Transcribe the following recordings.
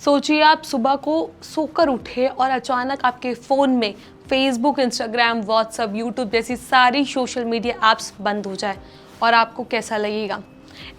सोचिए आप सुबह को सोकर उठे और अचानक आपके फ़ोन में फेसबुक, इंस्टाग्राम, व्हाट्सएप, यूट्यूब जैसी सारी सोशल मीडिया ऐप्स बंद हो जाए और आपको कैसा लगेगा।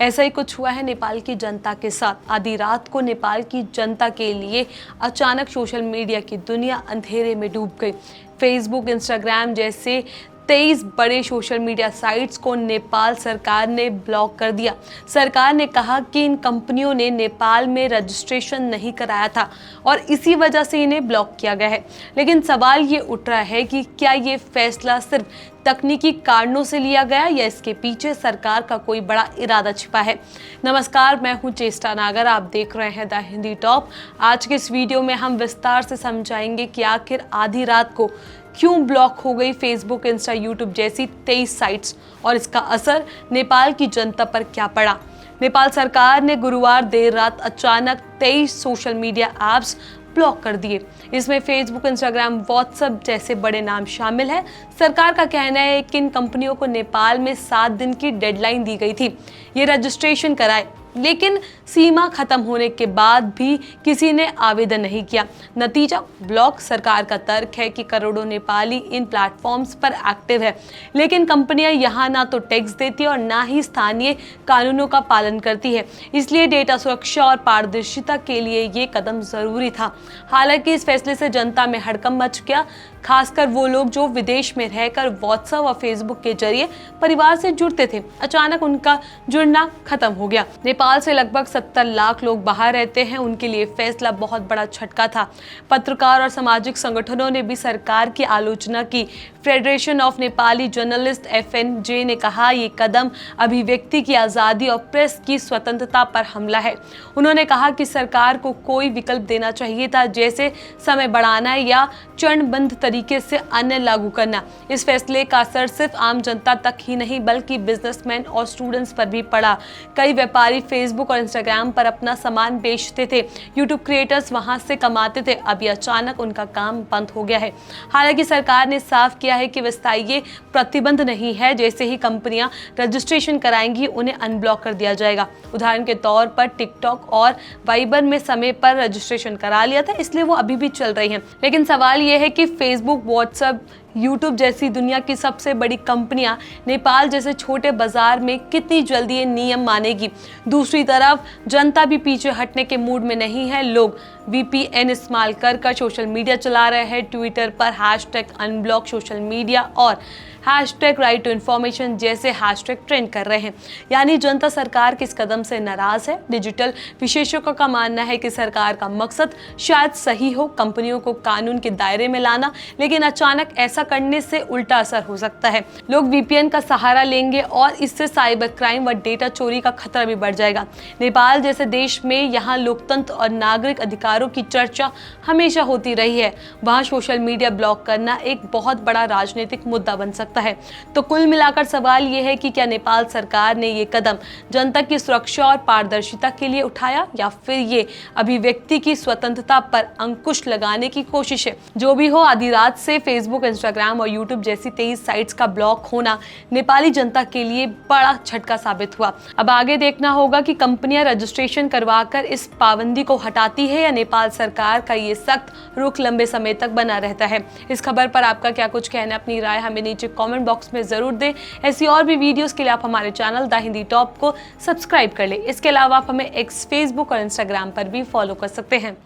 ऐसा ही कुछ हुआ है नेपाल की जनता के साथ। आधी रात को नेपाल की जनता के लिए अचानक सोशल मीडिया की दुनिया अंधेरे में डूब गई। फेसबुक, इंस्टाग्राम जैसे 23 बड़े सोशल मीडिया साइट्स को नेपाल सरकार ने ब्लॉक कर दिया। सरकार ने कहा कि इन कंपनियों ने नेपाल में रजिस्ट्रेशन नहीं कराया था और इसी वजह से इन्हें ब्लॉक किया गया है। लेकिन सवाल ये उठ रहा है कि क्या ये फैसला सिर्फ तकनीकी कारणों से लिया गया या इसके पीछे सरकार का कोई बड़ा इरादा छिपा है। नमस्कार, मैं हूं चेष्टा नागर, आप देख रहे हैं द हिंदी टॉप। आज के इस वीडियो में हम विस्तार से समझाएंगे कि आखिर आधी रात को क्यों ब्लॉक हो गई फेसबुक, इंस्टा, यूट्यूब जैसी 23 साइट्स और इसका असर नेपाल की जनता पर क्या पड़ा। नेपाल सरकार ने गुरुवार देर रात अचानक 23 सोशल मीडिया ऐप्स ब्लॉक कर दिए। इसमें फेसबुक, इंस्टाग्राम, व्हाट्सएप जैसे बड़े नाम शामिल हैं। सरकार का कहना है कि इन कंपनियों को नेपाल में 7 दिन की डेडलाइन दी गई थी ये रजिस्ट्रेशन कराए, लेकिन सीमा खत्म होने के बाद भी किसी ने आवेदन नहीं किया। नतीजा ब्लॉक। सरकार का तर्क है कि करोड़ों नेपाली इन प्लेटफॉर्म्स पर एक्टिव है, लेकिन कंपनियां यहां ना तो टैक्स देती और ना ही स्थानीय कानूनों का पालन करती है। इसलिए डेटा सुरक्षा और पारदर्शिता के लिए ये कदम जरूरी था। हालांकि इस फैसले से जनता में हड़कंप मच गया, खासकर वो लोग जो विदेश में रहकर व्हाट्सएप और फेसबुक के जरिए परिवार से जुड़ते थे। अचानक उनका जुड़ना खत्म हो गया। नेपाल से लगभग 70 लाख लोग बाहर रहते हैं, उनके लिए फैसला बहुत बड़ा झटका था। पत्रकार और सामाजिक संगठनों ने भी सरकार की आलोचना की। Federation of Nepali journalist FNJ ने कहा ये कदम अभिव्यक्ति की आज़ादी और प्रेस की स्वतंत्रता पर हमला है। उन्होंने कहा कि सरकार को कोई विकल्प देना चाहिए था, जैसे समय बढ़ाना या चरणबद्ध तरीके से अन्य लागू करना। इस फैसले का असर सिर्फ आम जनता तक ही नहीं बल्कि बिजनेसमैन और स्टूडेंट्स पर भी पड़ा। कई व्यापारी फेसबुक और इंस्टाग्राम पर अपना सामान बेचते थे, यूट्यूब क्रिएटर्स वहां से कमाते थे। अभी अचानक उनका काम बंद हो गया है। हालांकि सरकार ने साफ किया है कि विस्तारीय प्रतिबंध नहीं है। जैसे ही कंपनियां रजिस्ट्रेशन कराएंगी उन्हें अनब्लॉक कर दिया जाएगा। उदाहरण के तौर पर टिकटॉक और वाइबर में समय पर रजिस्ट्रेशन करा लिया था, इसलिए वो अभी भी चल रही हैं। लेकिन सवाल यह है कि फेसबुक, व्हाट्सएप, यूट्यूब जैसी दुनिया की सबसे बड़ी कंपनियां नेपाल जैसे छोटे बाजार में कितनी जल्दी ये नियम मानेगी। दूसरी तरफ जनता भी पीछे हटने के मूड में नहीं है। लोग VPN इस्तेमाल कर सोशल मीडिया चला रहे हैं। ट्विटर पर #अनब्लॉक सोशल मीडिया और #राइट टू इन्फॉर्मेशन जैसे हैशटैग ट्रेंड कर रहे हैं। यानी जनता सरकार के इस कदम से नाराज है। डिजिटल विशेषज्ञों का मानना है कि सरकार का मकसद शायद सही हो, कंपनियों को कानून के दायरे में लाना, लेकिन अचानक ऐसा करने से उल्टा असर हो सकता है। लोग VPN का सहारा लेंगे और इससे साइबर क्राइम व डेटा चोरी का खतरा भी बढ़ जाएगा। नेपाल जैसे देश में यहाँ लोकतंत्र और नागरिक अधिकारों की चर्चा हमेशा होती रही है, वहाँ सोशल मीडिया ब्लॉक करना एक बहुत बड़ा राजनीतिक मुद्दा बन सकता है। तो कुल मिलाकर सवाल ये है कि क्या नेपाल सरकार ने ये कदम जनता की सुरक्षा और पारदर्शिता के लिए उठाया या फिर ये अभिव्यक्ति की स्वतंत्रता पर अंकुश लगाने की कोशिश है। जो भी हो, आधी रात से फेसबुक, इंस्टाग्राम और यूट्यूब जैसी 23 साइट्स का ब्लॉक होना नेपाली जनता के लिए बड़ा झटका साबित हुआ। अब आगे देखना होगा कि कंपनियां रजिस्ट्रेशन करवाकर इस पाबंदी को हटाती है या नेपाल सरकार का ये सख्त रुख लंबे समय तक बना रहता है। इस खबर पर आपका क्या कुछ कहना है, अपनी राय हमें नीचे कमेंट बॉक्स में जरूर दें। ऐसी और भी वीडियोस के लिए आप हमारे चैनल द हिंदी टॉप को सब्सक्राइब कर लें। इसके अलावा आप हमें X, फेसबुक और इंस्टाग्राम पर भी फॉलो कर सकते हैं।